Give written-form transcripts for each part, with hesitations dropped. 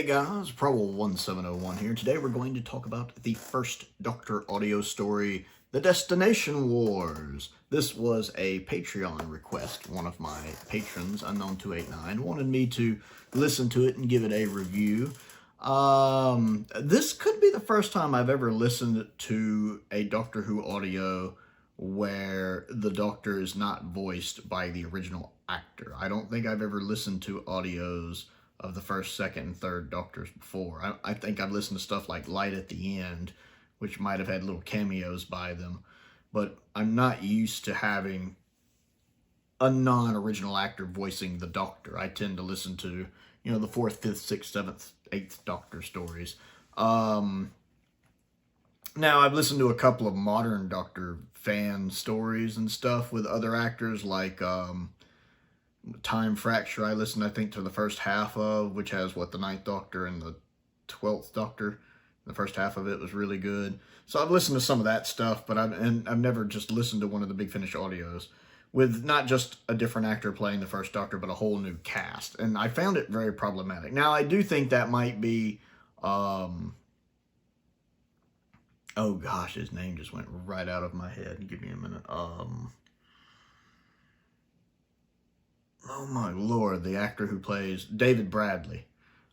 guys, Prowl 1701 here. Today we're going to talk about the first Doctor audio story, The Destination Wars. This was a Patreon request. One of my patrons, Unknown289, wanted me to listen to it and give it a review. This could be the first time I've ever listened to a Doctor Who audio where the Doctor is not voiced by the original actor. I don't think I've ever listened to audios of the first, second, and third Doctors before. I think I've listened to stuff like Light at the End, which might have had little cameos by them, but I'm not used to having a non-original actor voicing the Doctor. I tend to listen to, you know, the 4th, 5th, 6th, 7th, 8th Doctor stories. Now, I've listened to a couple of modern Doctor fan stories and stuff with other actors, like Time Fracture. I listened, I think, to the first half of, which has, what, the 9th Doctor and the 12th Doctor. The first half of it was really good. So I've listened to some of that stuff, but I've never just listened to one of the Big Finish audios with not just a different actor playing the first Doctor, but a whole new cast. And I found it very problematic. Now, I do think that might be, oh gosh, his name just went right out of my head. Give me a minute. Oh my lord, the actor who plays David Bradley.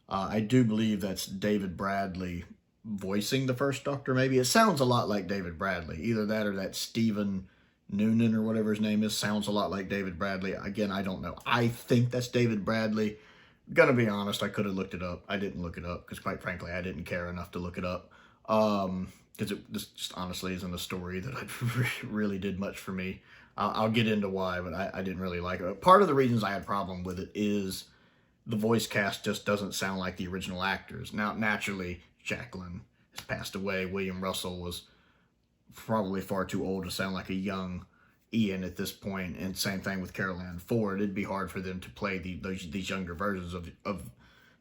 I do believe that's David Bradley voicing the first Doctor, maybe. It sounds a lot like David Bradley. Either that or that Stephen Noonan or whatever his name is sounds a lot like David Bradley. Again, I don't know. I think that's David Bradley. Gonna be honest, I could have looked it up. I didn't look it up because, quite frankly, I didn't care enough to look it up. Because this just honestly isn't a story that really did much for me. I'll get into why, but I didn't really like it. Part of the reasons I had a problem with it is the voice cast just doesn't sound like the original actors. Now, naturally, Jacqueline has passed away. William Russell was probably far too old to sound like a young Ian at this point, and same thing with Carol Ann Ford. It'd be hard for them to play these younger versions of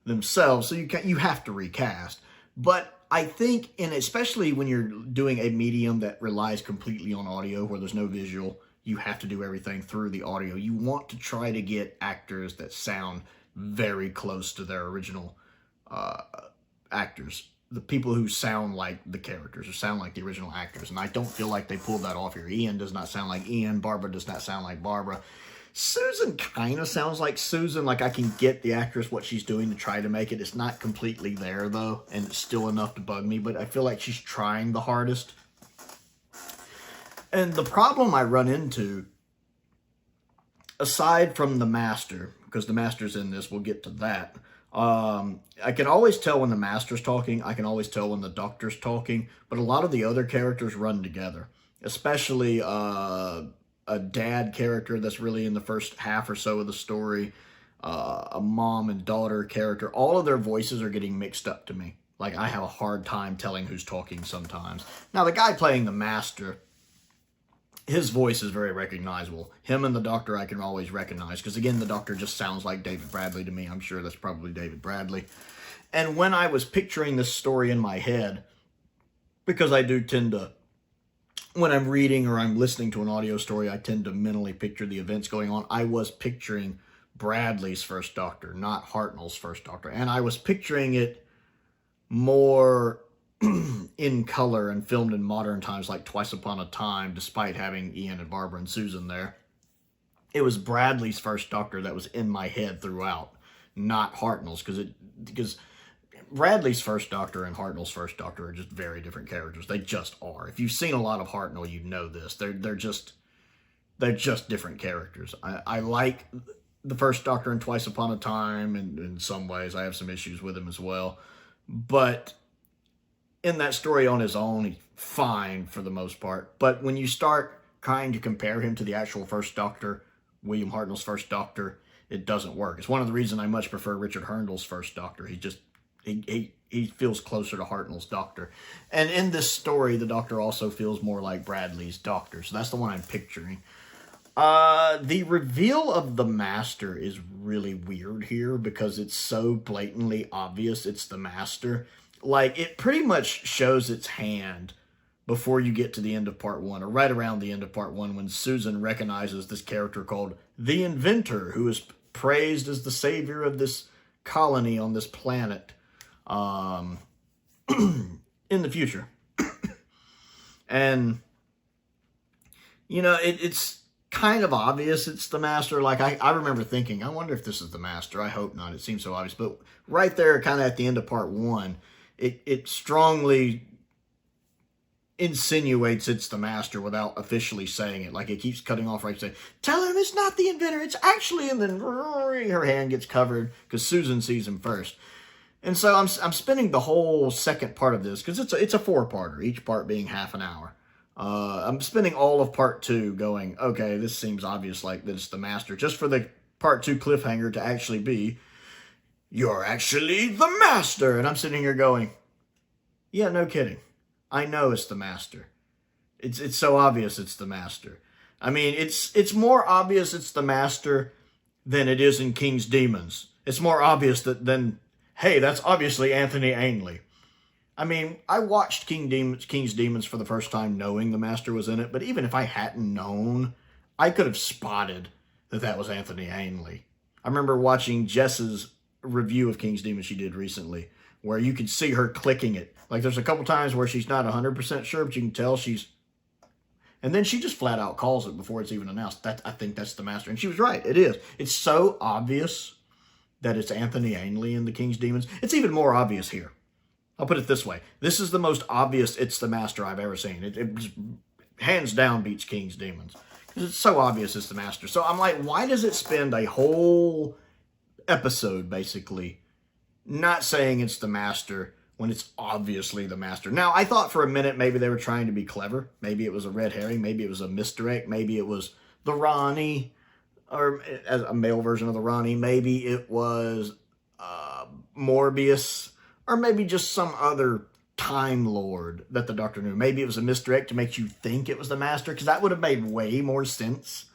themselves, so you have to recast. But I think, and especially when you're doing a medium that relies completely on audio, where there's no visual, you have to do everything through the audio. You want to try to get actors that sound very close to their original actors. The people who sound like the characters, or sound like the original actors. And I don't feel like they pulled that off here. Ian does not sound like Ian. Barbara does not sound like Barbara. Susan kind of sounds like Susan. Like, I can get the actress, what she's doing to try to make it. It's not completely there, though, and it's still enough to bug me. But I feel like she's trying the hardest. And the problem I run into, aside from the Master, because the Master's in this, we'll get to that. I can always tell when the Master's talking. I can always tell when the Doctor's talking. But a lot of the other characters run together. Especially a dad character that's really in the first half or so of the story. A mom and daughter character. All of their voices are getting mixed up to me. Like, I have a hard time telling who's talking sometimes. Now, the guy playing the Master, his voice is very recognizable. Him and the Doctor I can always recognize. Because, again, the Doctor just sounds like David Bradley to me. I'm sure that's probably David Bradley. And when I was picturing this story in my head, because I do tend to, when I'm reading or I'm listening to an audio story, I tend to mentally picture the events going on. I was picturing Bradley's first Doctor, not Hartnell's first Doctor. And I was picturing it more in color and filmed in modern times, like Twice Upon a Time, despite having Ian and Barbara and Susan there. It was Bradley's first Doctor that was in my head throughout, not Hartnell's, because Bradley's first Doctor and Hartnell's first Doctor are just very different characters. They just are. If you've seen a lot of Hartnell, you know this. They're just different characters. I like the first Doctor in Twice Upon a Time, and in some ways I have some issues with him as well. But in that story on his own, he's fine for the most part. But when you start trying to compare him to the actual first Doctor, William Hartnell's first Doctor, it doesn't work. It's one of the reasons I much prefer Richard Herndl's first Doctor. He feels closer to Hartnell's Doctor. And in this story, the Doctor also feels more like Bradley's Doctor. So that's the one I'm picturing. The reveal of the Master is really weird here because it's so blatantly obvious it's the Master. Like, it pretty much shows its hand before you get to the end of part 1, or right around the end of part 1, when Susan recognizes this character called the Inventor, who is praised as the savior of this colony on this planet. in the future. And, you know, it's kind of obvious it's the Master. Like, I remember thinking, I wonder if this is the Master. I hope not. It seems so obvious. But right there, kind of at the end of part 1, it strongly insinuates it's the Master without officially saying it. Like, it keeps cutting off right saying, tell him it's not the inventor, it's actually, and then her hand gets covered because Susan sees him first. And so I'm spending the whole second part of this, because it's a 4-parter, each part being half an hour. I'm spending all of part 2 going, okay, this seems obvious, like that it's the Master, just for the part 2 cliffhanger to actually be, you're actually the Master. And I'm sitting here going, yeah, no kidding. I know it's the Master. It's so obvious it's the Master. I mean, it's more obvious it's the Master than it is in King's Demons. It's more obvious than, hey, that's obviously Anthony Ainley. I mean, I watched King's Demons for the first time knowing the Master was in it, but even if I hadn't known, I could have spotted that was Anthony Ainley. I remember watching Jess's review of King's Demons she did recently, where you could see her clicking it. Like, there's a couple times where she's not 100% sure, but you can tell she's... And then she just flat out calls it before it's even announced. I think that's the Master. And she was right. It is. It's so obvious that it's Anthony Ainley in the King's Demons. It's even more obvious here. I'll put it this way. This is the most obvious it's the Master I've ever seen. It hands down beats King's Demons. Because it's so obvious it's the Master. So I'm like, why does it spend a whole episode, basically, not saying it's the Master when it's obviously the Master? Now, I thought for a minute maybe they were trying to be clever. Maybe it was a red herring. Maybe it was a misdirect. Maybe it was the Ronnie, or as a male version of the Ronnie. Maybe it was Morbius, or maybe just some other Time Lord that the Doctor knew. Maybe it was a misdirect to make you think it was the Master, because that would have made way more sense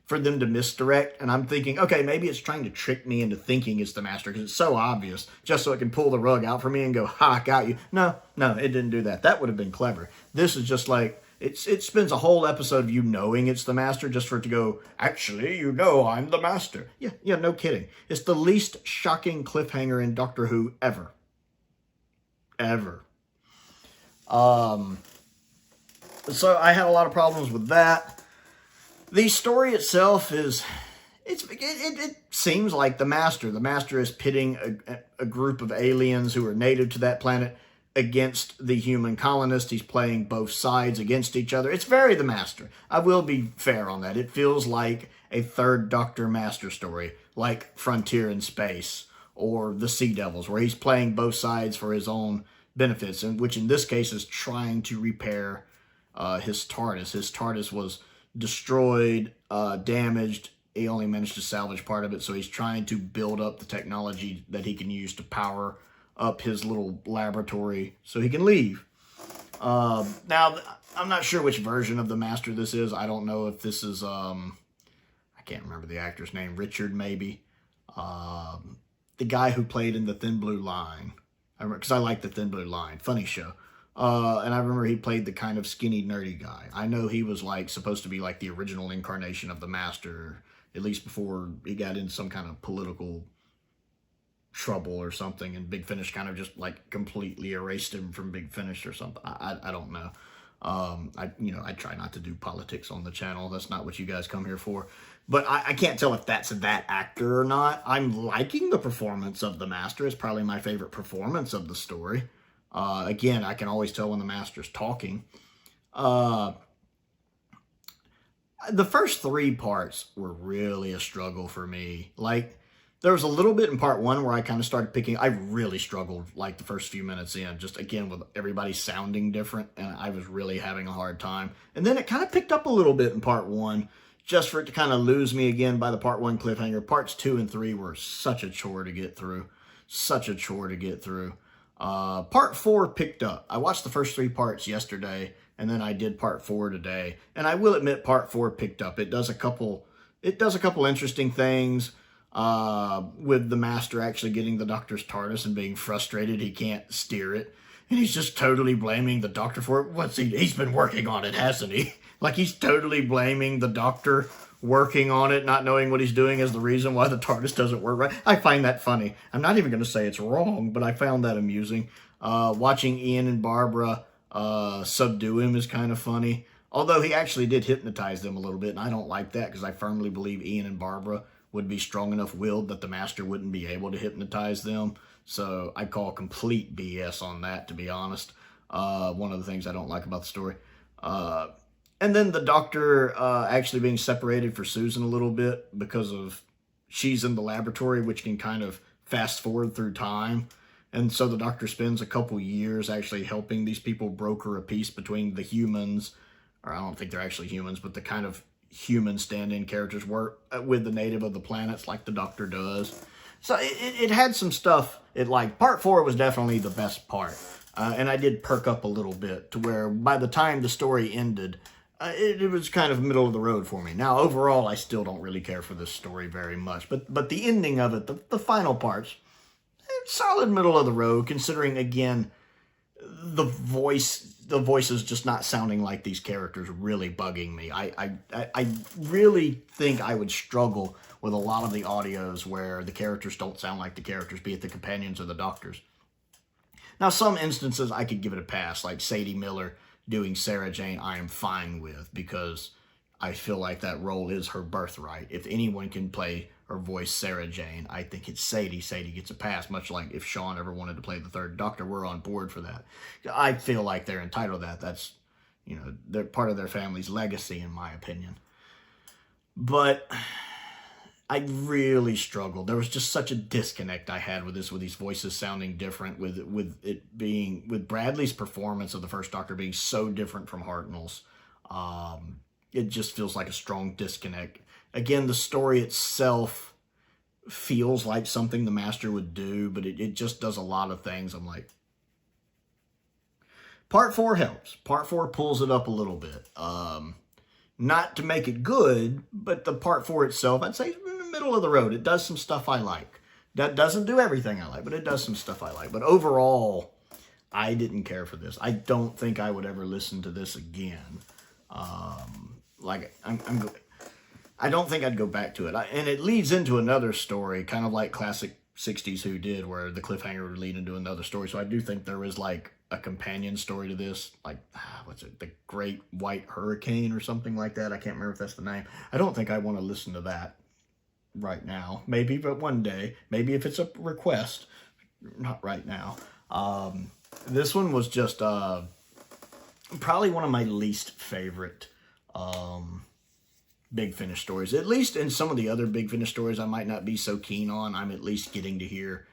for them to misdirect. And I'm thinking, okay, maybe it's trying to trick me into thinking it's the Master because it's so obvious, just so it can pull the rug out for me and go, ha, got you. No, it didn't do that. That would have been clever. This is just like, it spends a whole episode of you knowing it's the Master just for it to go, actually, you know I'm the Master. Yeah, no kidding. It's the least shocking cliffhanger in Doctor Who ever. So I had a lot of problems with that. The story itself is, it seems like the Master. The Master is pitting a group of aliens who are native to that planet against the human colonists. He's playing both sides against each other. It's very the Master. I will be fair on that. It feels like a third Doctor Master story, like Frontier in Space or the Sea Devils, where he's playing both sides for his own benefits, and which in this case is trying to repair his TARDIS. His TARDIS was destroyed, damaged. He only managed to salvage part of it, so he's trying to build up the technology that he can use to power up his little laboratory so he can leave. Now, I'm not sure which version of the Master this is. I don't know if this is, I can't remember the actor's name, Richard maybe. The guy who played in The Thin Blue Line. Because I like The Thin Blue Line. Funny show. And I remember he played the kind of skinny, nerdy guy. I know he was like supposed to be like the original incarnation of the Master, at least before he got in some kind of political trouble or something, and Big Finish kind of just like completely erased him from Big Finish or something. I don't know. I try not to do politics on the channel. That's not what you guys come here for. But I can't tell if that's that actor or not. I'm liking the performance of the Master. It's probably my favorite performance of the story. Again, I can always tell when the Master's talking. The first 3 parts were really a struggle for me. Like, there was a little bit in part 1 where I kind of started picking. I really struggled, like, the first few minutes in, just, again, with everybody sounding different, and I was really having a hard time. And then it kind of picked up a little bit in part 1, just for it to kind of lose me again by the part 1 cliffhanger. Parts 2 and 3 were such a chore to get through. Part 4 picked up. I watched the first 3 parts yesterday, and then I did part 4 today. And I will admit part 4 picked up. It does a couple interesting things, with the Master actually getting the Doctor's TARDIS and being frustrated he can't steer it. And he's just totally blaming the doctor for it. He's been working on it, hasn't he? Like, he's totally blaming the doctor working on it, not knowing what he's doing as the reason why the TARDIS doesn't work right. I find that funny. I'm not even going to say it's wrong, but I found that amusing. Watching Ian and Barbara subdue him is kind of funny. Although he actually did hypnotize them a little bit, and I don't like that because I firmly believe Ian and Barbara would be strong enough willed that the Master wouldn't be able to hypnotize them. So I call complete BS on that, to be honest. One of the things I don't like about the story. And then the Doctor actually being separated for Susan a little bit because of she's in the laboratory, which can kind of fast forward through time. And so the Doctor spends a couple years actually helping these people broker a peace between the humans, or I don't think they're actually humans, but the kind of human stand-in characters work with the native of the planets like the Doctor does. So it had some stuff it liked. Part 4 was definitely the best part. And I did perk up a little bit to where by the time the story ended, it was kind of middle of the road for me. Now, overall, I still don't really care for this story very much. But the ending of it, the final parts, it's solid middle of the road, considering, again, the voices just not sounding like these characters really bugging me. I really think I would struggle with a lot of the audios where the characters don't sound like the characters, be it the companions or the doctors. Now, some instances I could give it a pass, like Sadie Miller doing Sarah Jane, I am fine with, because I feel like that role is her birthright. If anyone can play or voice Sarah Jane, I think it's Sadie. Sadie gets a pass, much like if Sean ever wanted to play the third Doctor, we're on board for that. I feel like they're entitled to that. That's, you know, they're part of their family's legacy, in my opinion. But I really struggled. There was just such a disconnect I had with this, with these voices sounding different, with it being, with Bradley's performance of the first Doctor being so different from Hartnell's. It just feels like a strong disconnect. Again, the story itself feels like something the Master would do, but it just does a lot of things. I'm like, Part 4 helps. Part 4 pulls it up a little bit. Not to make it good, but the Part 4 itself, I'd say, in the middle of the road. It does some stuff I like. That doesn't do everything I like, but it does some stuff I like. But overall, I didn't care for this. I don't think I would ever listen to this again. I don't think I'd go back to it. And it leads into another story, kind of like classic 60s Who Did, where the cliffhanger would lead into another story. So I do think there is like a companion story to this, like, what's it, The Great White Hurricane or something like that. I can't remember if that's the name. I don't think I want to listen to that right now. Maybe, but one day. Maybe if it's a request. Not right now. This one was just probably one of my least favorite Big Finish stories. At least in some of the other Big Finish stories I might not be so keen on, I'm at least getting to hear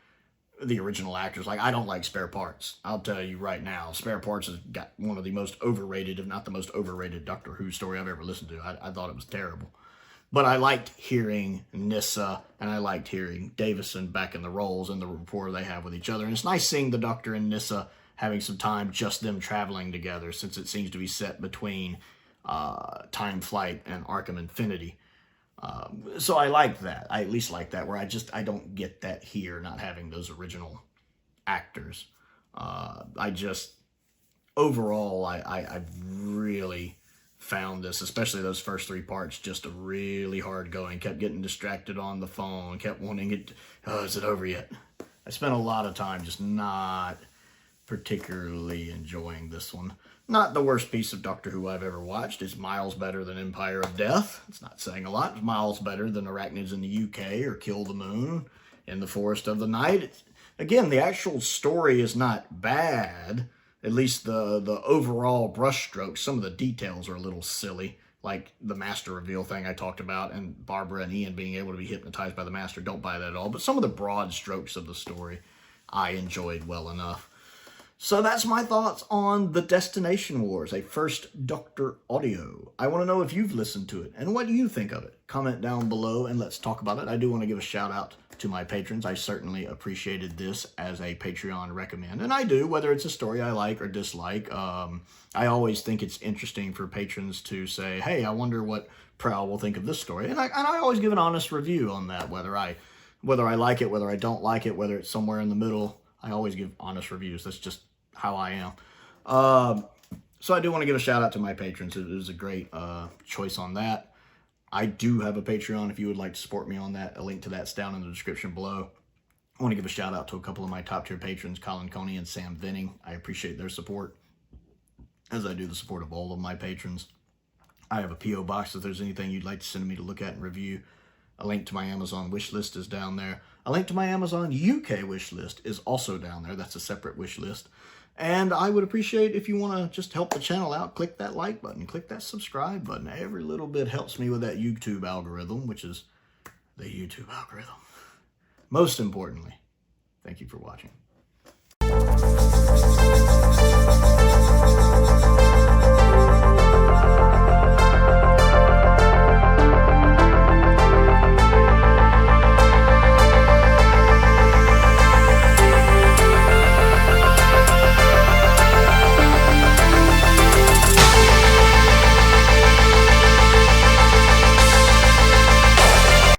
the original actors. Like, I don't like Spare Parts. I'll tell you right now, Spare Parts has got one of the most overrated, if not the most overrated, Doctor Who story I've ever listened to. I thought it was terrible. But I liked hearing Nyssa, and I liked hearing Davison back in the roles and the rapport they have with each other. And it's nice seeing the Doctor and Nyssa having some time, just them traveling together, since it seems to be set between Time Flight and Arkham Infinity. So I like that. I at least like that, where I don't get that here, not having those original actors. Overall, I really found this, especially those first 3 parts, just a really hard going. Kept getting distracted on the phone, kept wanting it, is it over yet? I spent a lot of time just not particularly enjoying this one. Not the worst piece of Doctor Who I've ever watched. It's miles better than Empire of Death. It's not saying a lot. It's miles better than Arachnids in the UK or Kill the Moon in the Forest of the Night. Again, the actual story is not bad. At least the overall brushstrokes. Some of the details are a little silly, like the Master reveal thing I talked about, and Barbara and Ian being able to be hypnotized by the Master. Don't buy that at all. But some of the broad strokes of the story I enjoyed well enough. So that's my thoughts on The Destination Wars, a first Doctor audio. I want to know if you've listened to it, and what do you think of it? Comment down below and let's talk about it. I do want to give a shout out to my patrons. I certainly appreciated this as a Patreon recommend, and I do, whether it's a story I like or dislike. I always think it's interesting for patrons to say, hey, I wonder what Prowl will think of this story, and I always give an honest review on that, whether I like it, whether I don't like it, whether it's somewhere in the middle. I always give honest reviews. That's just how I am. So I do want to give a shout out to my patrons. It is a great choice on that. I do have a Patreon if you would like to support me on that. A link to that's down in the description below. I want to give a shout out to a couple of my top tier patrons, Colin Coney and Sam Venning. I appreciate their support, as I do the support of all of my patrons. I have a P.O. box if there's anything you'd like to send me to look at and review. A link to my Amazon wish list is down there. A link to my Amazon UK wish list is also down there. That's a separate wish list. And I would appreciate if you want to just help the channel out, click that like button, click that subscribe button. Every little bit helps me with that YouTube algorithm, which is the YouTube algorithm. Most importantly, thank you for watching.